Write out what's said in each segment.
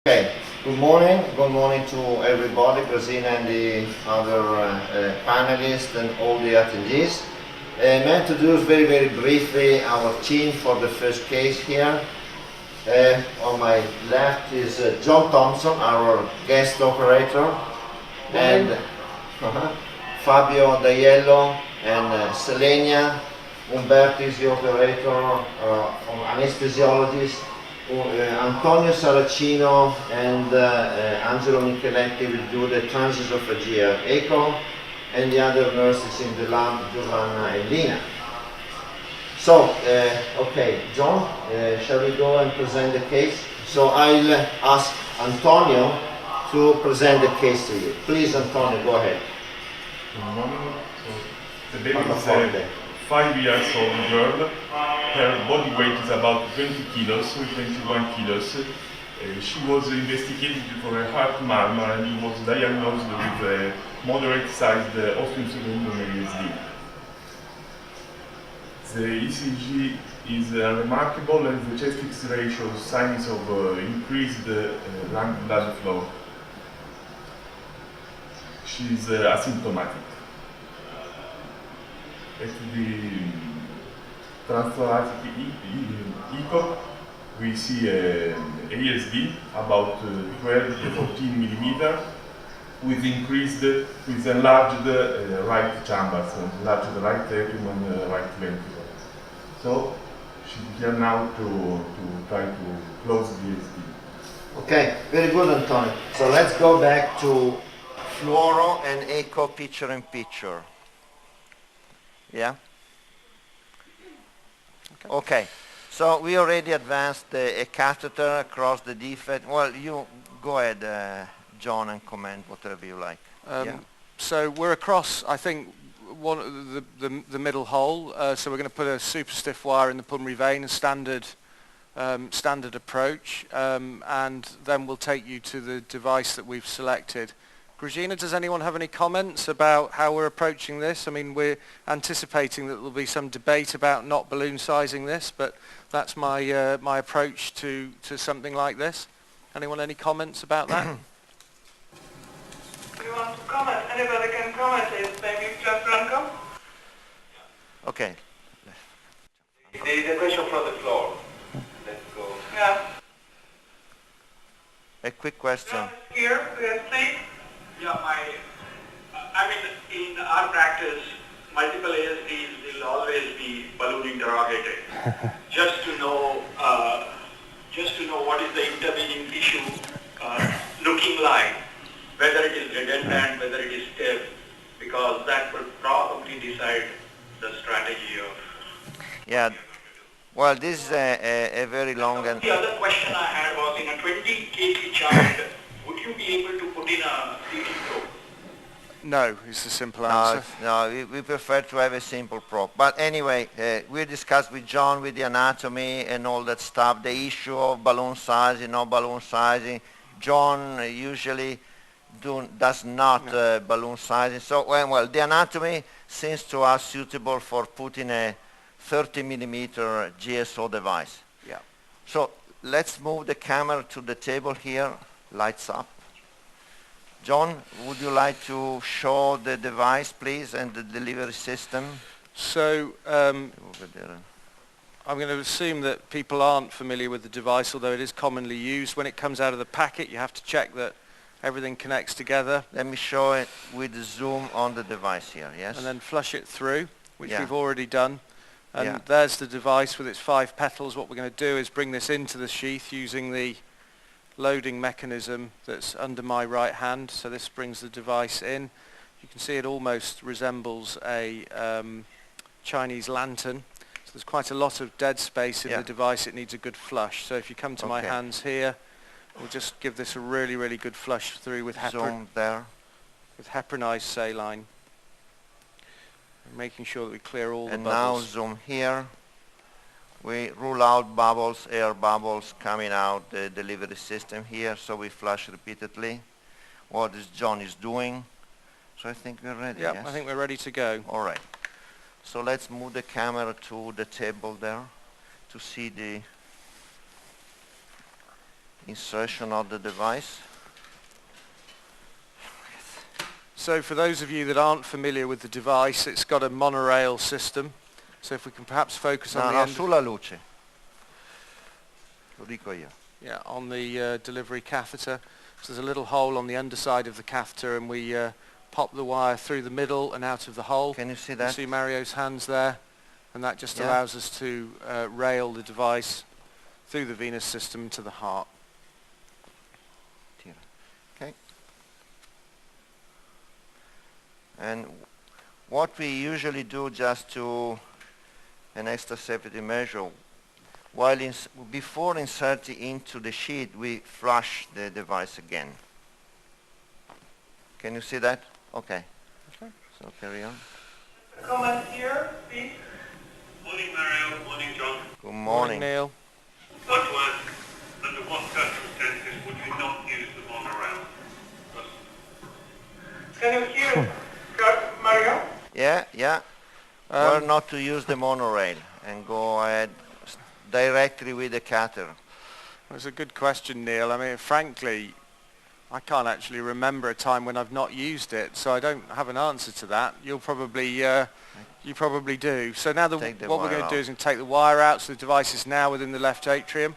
Okay, good morning to everybody, Brazil and the other panelists and all the attendees. May I introduce very briefly our team for the first case here. On my left is John Thompson, our guest operator, and Fabio D'Aiello and Selenia. Umberto is the operator, anesthesiologist. Antonio Saracino and Angelo Micheletti will do the transesophageal echo, and the other nurses in the lab, Giovanna and Lina. So, okay, John, shall we go and present the case? So I'll ask Antonio to present the case to you. Please, Antonio, go ahead. Good morning. So the baby is a 5 years old girl. Her body weight is about 20 kilos, 21 kilos. She was investigated for a heart murmur and was diagnosed with a moderate-sized osteocerebral ASD. The ECG is remarkable, and the chest X-ray shows signs of increased lung blood flow. She is asymptomatic. At the transthoracic echo, we see ASD about 12 to 14 millimeter with enlarged right chambers, enlarged right atrium and right ventricle. So she's here now to try to close the ASD. Okay, very good, Antonio. So let's go back to fluoro and echo picture-in-picture. Yeah? Okay, so we already advanced a catheter across the defect. Well, you go ahead, John, and comment whatever you like. So we're across, I think, the middle hole. So we're going to put a super stiff wire in the pulmonary vein, a standard approach, and then we'll take you to the device that we've selected. Regina, does anyone have any comments about how we're approaching this? I mean, we're anticipating that there'll be some debate about not balloon sizing this, but that's my my approach to something like this. Anyone, any comments about that? Do you want to comment? Anybody can comment. It's maybe just Franco. Okay. There is a question from the floor. Let's go. Yeah. A quick question. Here, yes, please. Yeah, I mean, in our practice, multiple ASDs will always be balloon interrogated. just to know what is the intervening tissue looking like, whether it is redundant, whether it is stiff, because that will probably decide the strategy of. Yeah. Well, this is a very long and. The other question I had was, in a 20 kg child, would you be able to put in a CT probe? No, is the simple answer. No, we prefer to have a simple probe. But anyway, we discussed with John with the anatomy and all that stuff, the issue of balloon sizing, no balloon sizing. John usually does not balloon sizing. So, well, the anatomy seems to us suitable for putting a 30 millimeter GSO device. Yeah. So let's move the camera to the table here. Lights up. John, would you like to show the device, please, and the delivery system? So I'm going to assume that people aren't familiar with the device, although it is commonly used. When it comes out of the packet, you have to check that everything connects together. Let me show it with the zoom on the device here, yes? And then flush it through, which we've already done. And Yeah. there's the device with its 5 petals. What we're going to do is bring this into the sheath using the loading mechanism that's under my right hand. So this brings the device in. You can see it almost resembles a Chinese lantern. So there's quite a lot of dead space in the device. It needs a good flush. So if you come to my hands here, we'll just give this a really good flush through with Zoom there. with heparinized saline. Making sure that we clear all the And bubbles. now zoom here. We rule out bubbles, air bubbles coming out the delivery system here, so we flush repeatedly. What is John is doing. So I think we're ready, Yeah, yes? I think we're ready to go. All right. So let's move the camera to the table there to see the insertion of the device. So for those of you that aren't familiar with the device, it's got a monorail system. So if we can perhaps focus on the end sulla luce. Lo dico io. on the delivery catheter. So there's a little hole on the underside of the catheter, and we pop the wire through the middle and out of the hole. Can you see You that? see Mario's hands there, and that just Yeah. allows us to rail the device through the venous system to the heart. Okay. And what we usually do, just to an extra safety measure, while before inserting into the sheath, we flush the device again. Can you see that? Okay. Okay. So carry on. Comment here, please. Morning Mario, morning John. Good morning. Neil. Want to ask, under what circumstances would you not use the monorail? Can you hear, Mario? Yeah, yeah. Well, not to use the monorail and go ahead directly with the catheter. That's a good question, Neil. I mean, frankly, I can't actually remember a time when I've not used it, so I don't have an answer to that. You'll probably, you probably do. So now what we're going to do is take the wire out, so the device is now within the left atrium.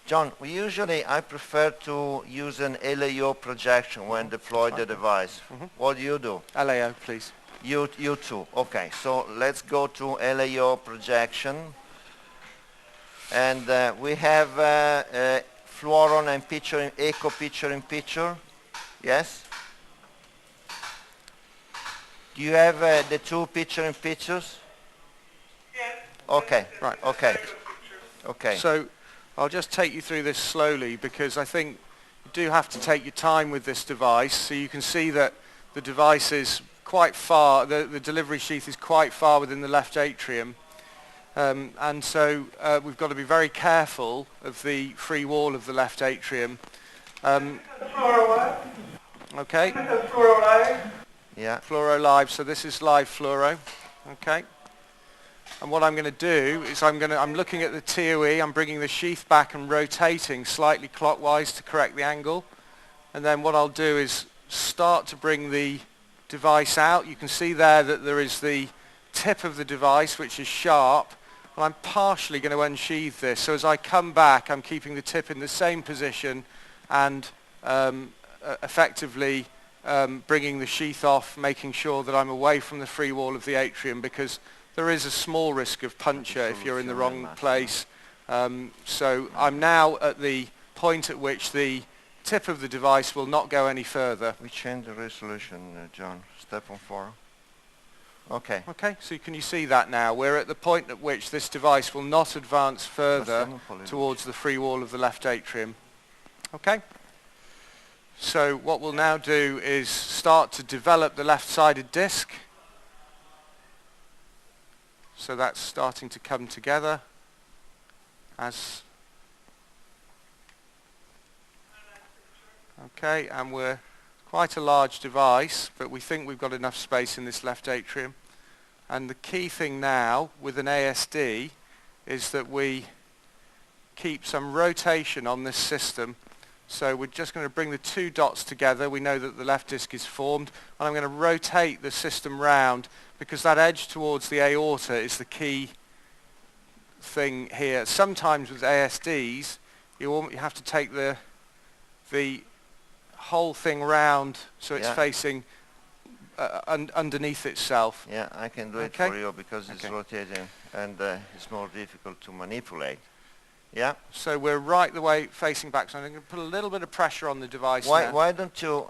John, I prefer to use an LAO projection when deploy the device. What do you do? LAO, please. You too. Okay, so let's go to LAO projection. And we have fluoron and echo picture-in-picture. Yes? Do you have the two picture-in-pictures? Yes. Okay, Right. okay, okay. So I'll just take you through this slowly, because I think you do have to take your time with this device. So you can see that the device is quite far, the delivery sheath is quite far within the left atrium. And so we've got to be very careful of the free wall of the left atrium. Fluoro what? Okay, Fluoro live. Yeah. fluoro live, so this is live fluoro. Okay. And what I'm going to do is I'm looking at the TOE, I'm bringing the sheath back and rotating slightly clockwise to correct the angle. And then what I'll do is start to bring the device out. You can see there that there is the tip of the device, which is sharp. And I'm partially going to unsheath this. So as I come back, I'm keeping the tip in the same position and effectively bringing the sheath off, making sure that I'm away from the free wall of the atrium, because there is a small risk of puncture if you're in the wrong place. So I'm now at the point at which the tip of the device will not go any further. We change the resolution, John. Step on 4. Okay. Okay, so can you see that now? We're at the point at which this device will not advance further towards the free wall of the left atrium. Okay? So what we'll now do is start to develop the left-sided disc. So that's starting to come together as... Okay, and we're quite a large device, but we think we've got enough space in this left atrium. And the key thing now with an ASD is that we keep some rotation on this system. So we're just going to bring the two dots together. We know that the left disc is formed, and I'm going to rotate the system round, because that edge towards the aorta is the key thing here. Sometimes with ASDs, you have to take the whole thing round so it's facing underneath itself. Yeah, I can do it for you, because it's rotating and it's more difficult to manipulate. Yeah. So we're right the way facing back. So I'm going to put a little bit of pressure on the device now. Why don't you,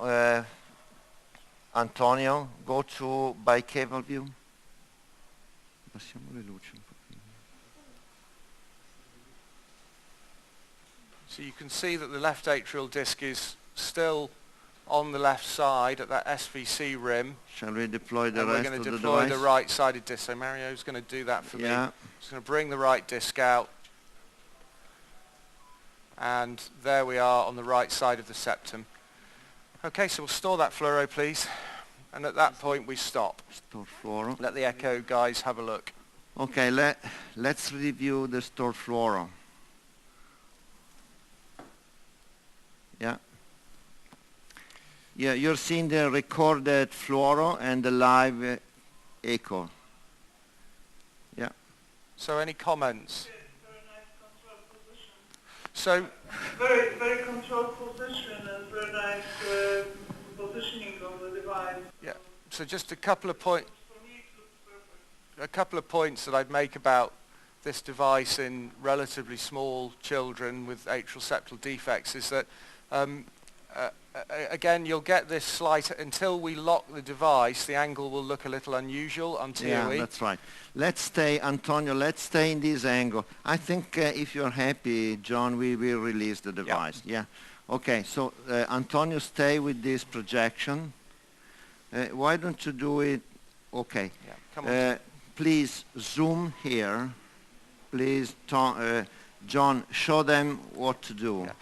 Antonio, go to bicable view? So you can see that the left atrial disc is still on the left side at that SVC rim. Shall we deploy the and rest we're going of to the deploy device? the right-sided disc. So Mario's going to do that for me. Yeah. Just going to bring the right disc out. And there we are on the right side of the septum. Okay, so we'll store that fluoro, please. And at that point, we stop. Store fluoro. Let the echo guys have a look. Okay, let's review the stored fluoro. Yeah, you're seeing the recorded fluoro and the live echo. Yeah. So any comments? Very nice controlled position. So Very, very controlled position and very nice positioning of the device. yeah. So just a couple of points. For me, it looks perfect. A couple of points that I'd make about this device in relatively small children with atrial septal defects is that again you'll get this slight, until we lock the device the angle will look a little unusual until Yeah, that's right. Let's stay, Antonio, let's stay in this angle. I think if you're happy, John, we will release the device. Yeah. Okay, so Antonio, stay with this projection. Why don't you do it? Okay. Yeah, come on. Please zoom here. Please, John, show them what to do. Yeah.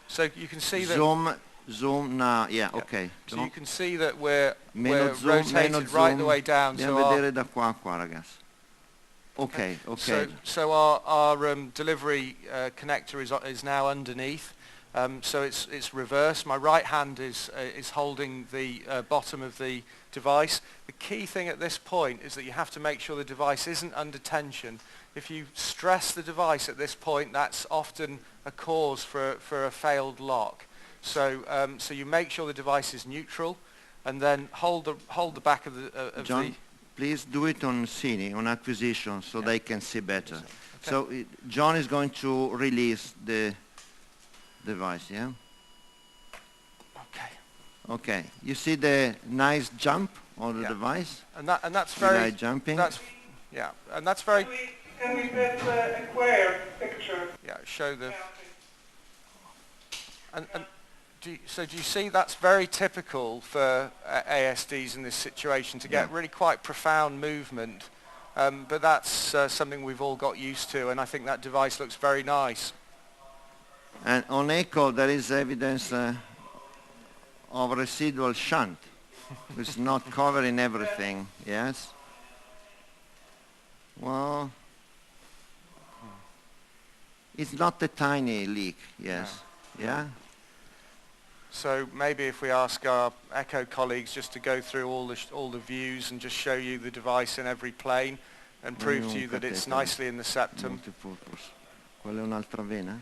So you can see that Zoom now, yeah, yeah. ok. So you can see that we're zoom, rotated right the way down. Andiamo So a vedere da qua a qua, ragazzi. Ok, ok. So our delivery connector is now underneath. So it's reversed. My right hand is holding the bottom of the device. The key thing at this point is that you have to make sure the device isn't under tension. If you stress the device at this point, that's often a cause for a failed lock. So so you make sure the device is neutral, and then hold the back of the John, please do it on Cine, on acquisition, so they can see better. Okay. So John is going to release the device, yeah? Okay. Okay. You see the nice jump on the Yeah. device? And that's You very like jumping? yeah, and that's very Can we get a square picture? yeah. Show the Yeah, okay. and do you see that's very typical for ASDs in this situation to get Yeah. really quite profound movement, but that's something we've all got used to, and I think that device looks very nice. And on echo, there is evidence of residual shunt. It's not covering everything, yes? Well, it's not a tiny leak, yes? No. Yeah? So maybe if we ask our echo colleagues just to go through all the views and just show you the device in every plane and prove to you that it's nicely in the septum. Multipurpose. Quella è un'altra vena?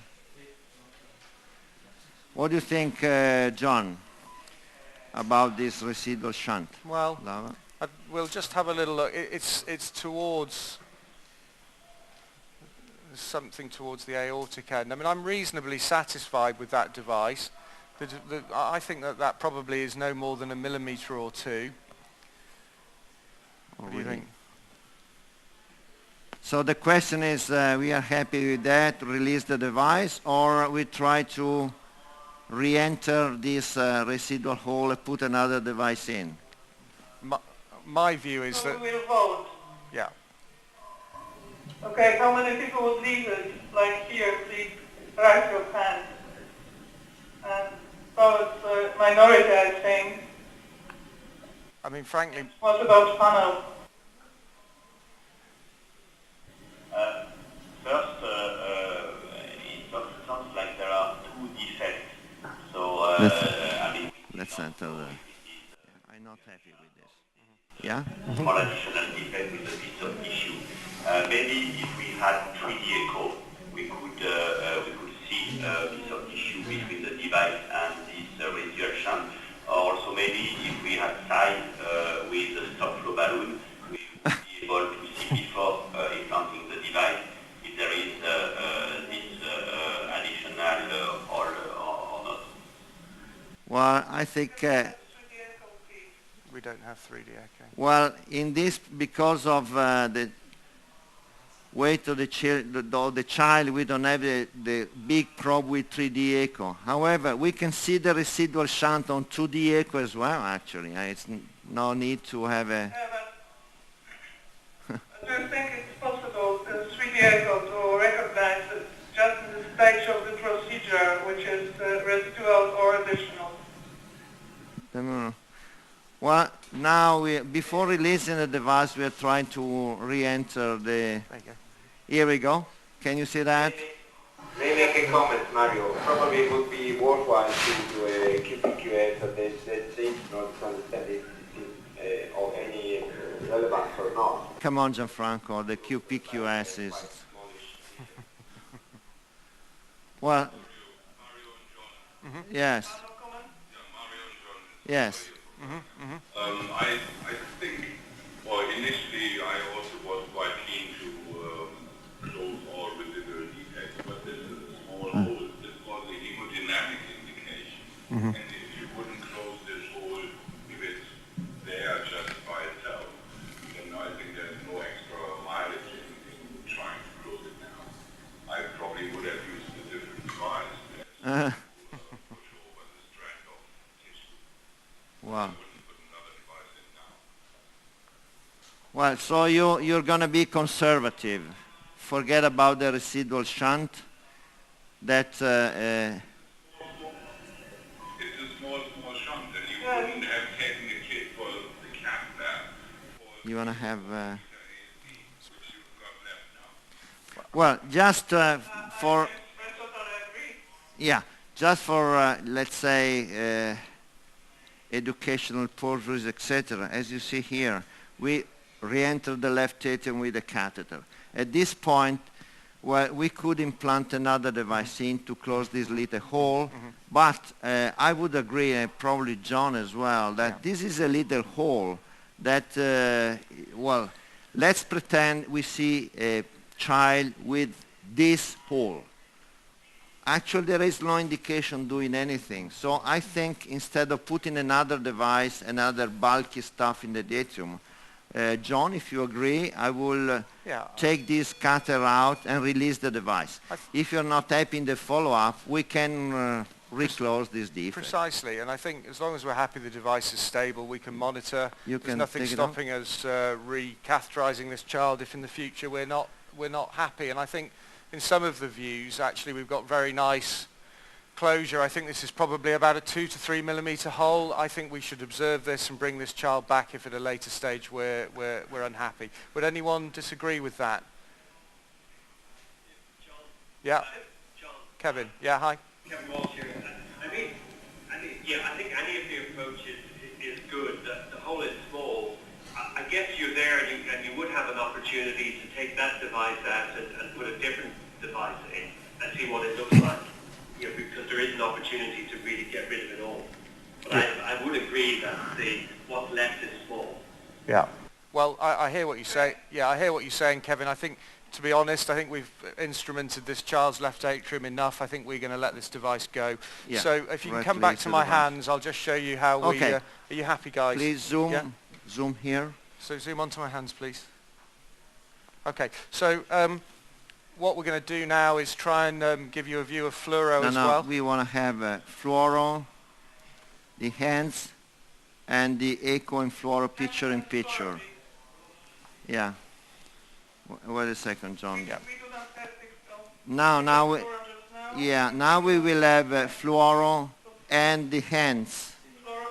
What do you think, John, about this residual shunt? Well, Lava? we'll just have a little look. It's towards something towards the aortic end. I mean, I'm reasonably satisfied with that device. I think that probably is no more than 1 millimeter or 2. What do you think? So the question is, we are happy with that, release the device, or we try to re-enter this residual hole and put another device in? My view is So that, we will vote. yeah. Okay, how many people would leave it? Like here, please raise your hand. And so it's a minority, I think. I mean, frankly, What about panel? First, it sounds like there are 2 defects. So, I mean, Let's enter the... I'm not happy with this. Yeah? small additional defect with a piece of tissue. Maybe if we had 3D echo, we could see a piece of tissue between the device and this residual shunt. Also, maybe if we had size with the stop flow balloon, we would be able to see before implanting the device if there is this additional hole or not. Well, I think... we don't have 3D echo. well, in this, because of the weight of the child, we don't have the big probe with 3D echo. However, we can see the residual shunt on 2D echo as well, actually. It's no need to have a... Do you think it's possible, the 3D echo, to recognize it just in the stage of the procedure, which is residual or additional? Well, now, before releasing the device, we are trying to re-enter the... There you go. Here we go. Can you see that? They make a comment, Mario. Probably it would be worthwhile to do a QPQS at that stage in order to understand if it is of any relevance or not. Come on, Gianfranco, the QPQS is... Well, yes. Yes. I think, well, initially I also was quite keen to close all residual defects, but this is a small hole. This was a hemodynamic indication. And if you wouldn't close this hole, if it's there just by itself, then I think there's no extra mileage in trying to close it now. I probably would have used a different device. Wow. Well, so you're going to be conservative. Forget about the residual shunt. That It's a small shunt, and you wouldn't have taken the kit for the cap there. you want to have... Which you've got left now. well, just for... I totally agree. Yeah, just for, let's say, educational purposes, etc. As you see here, we re-enter the left atrium with a catheter. At this point, well, we could implant another device in to close this little hole, but I would agree, and probably John as well, that this is a little hole that, well, let's pretend we see a child with this hole. Actually, there is no indication doing anything. So I think instead of putting another device, another bulky stuff in the atrium, John, if you agree, I will take this cutter out and release the device. If you're not happy in the follow-up, we can reclose this defect. Precisely, and I think as long as we're happy the device is stable, we can monitor. You There's can nothing take it stopping us recatheterizing this child if in the future we're not happy. And I think in some of the views, actually, we've got very nice closure. I think this is probably about a 2 to 3 millimeter hole. I think we should observe this and bring this child back if at a later stage we're unhappy. Would anyone disagree with that? John? Yeah. John? Kevin? Yeah, hi. Kevin Walsh here. I think any of the approaches is good. The hole is small. I guess you're there and you would have an opportunity to take that device out and put a different device in and see what it looks like. You know, because there is an opportunity to really get rid of it all. But I would agree that what's left is small. Yeah. Well, I hear what you say. Yeah, I hear what you're saying, Kevin. I think, to be honest, I think we've instrumented this child's left atrium enough. I think we're going to let this device go. Yeah. So if you can come back to my hands, I'll just show you how we... Okay. Are you happy, guys? Please zoom, Yeah? zoom here. So zoom onto my hands, please. Okay, so what we're going to do now is try and give you a view of fluoro as well. We want to have fluoro, the hands, and the echo and fluoro picture in picture. Yeah. Wait a second, John. Yeah. We do not have this, Now we, fluoro just now. yeah, now we will have fluoro and the hands. Fluoro.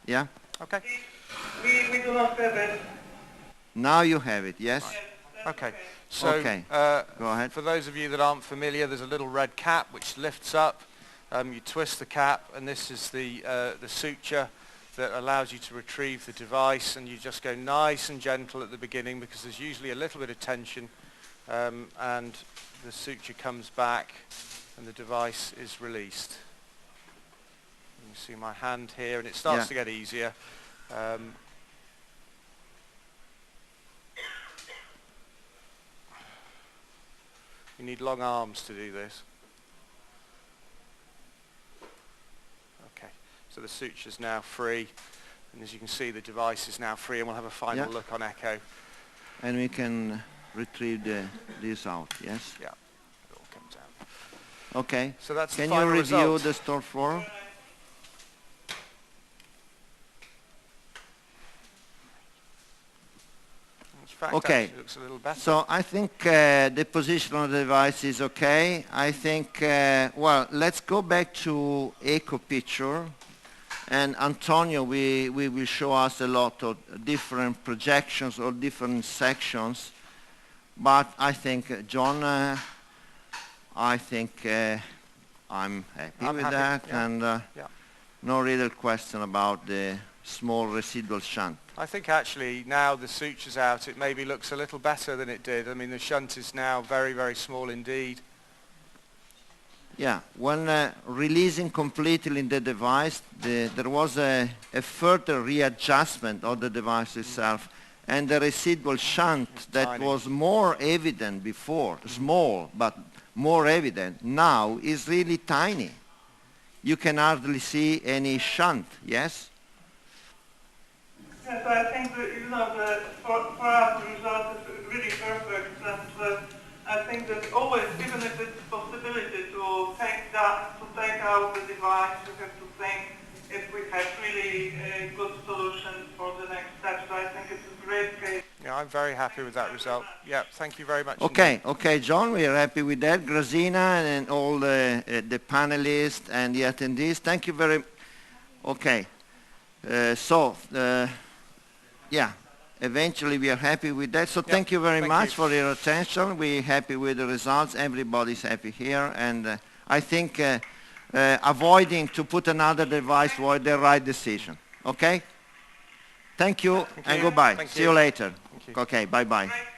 Yeah. Okay. We do not have it. Now you have it. Yes. Yes, that's Okay. okay. So Okay. Go ahead. for those of you that aren't familiar, there's a little red cap which lifts up. You twist the cap, and this is the suture that allows you to retrieve the device, and you just go nice and gentle at the beginning because there's usually a little bit of tension, and the suture comes back and the device is released. You can see my hand here, and it starts to get easier. You need long arms to do this. Okay, so the suture's now free, and as you can see the device is now free, and we'll have a final look on echo. And we can retrieve this out. Yes. Yeah, it all comes out. Okay. So that's Can the final you review result. the store fluoro? In fact, Okay. actually looks a little better. So I think the position of the device is okay. I think, well, let's go back to echo picture. And Antonio, we will show us a lot of different projections or different sections. But I think John I think I'm happy I'm with happy, that, yeah. and Yeah. no real question about the small residual shunt. I think actually now the suture's out, it maybe looks a little better than it did. I mean, the shunt is now very, very small indeed. Yeah, when releasing completely the device, there was a further readjustment of the device itself, and the residual shunt that tiny. was more evident before, small but more evident, now is really tiny. You can hardly see any shunt, yes? Yes, I think that, you know, for us the result is really perfect, and I think that always, even if it's a possibility to take out the device, you have to think if we have really a good solution for the next step. So I think it's a great case. Yeah, I'm very happy with that result. Yeah, thank you very much. Okay, indeed. okay, John, we are happy with that. Grazina and all the panelists and the attendees, thank you very much. Okay, yeah, eventually we are happy with that. So thank you very much for your attention. We're happy with the results. Everybody's happy here. And I think avoiding to put another device was the right decision. Okay? Thank you and goodbye. See you later. Thank you. Okay, bye-bye. Great.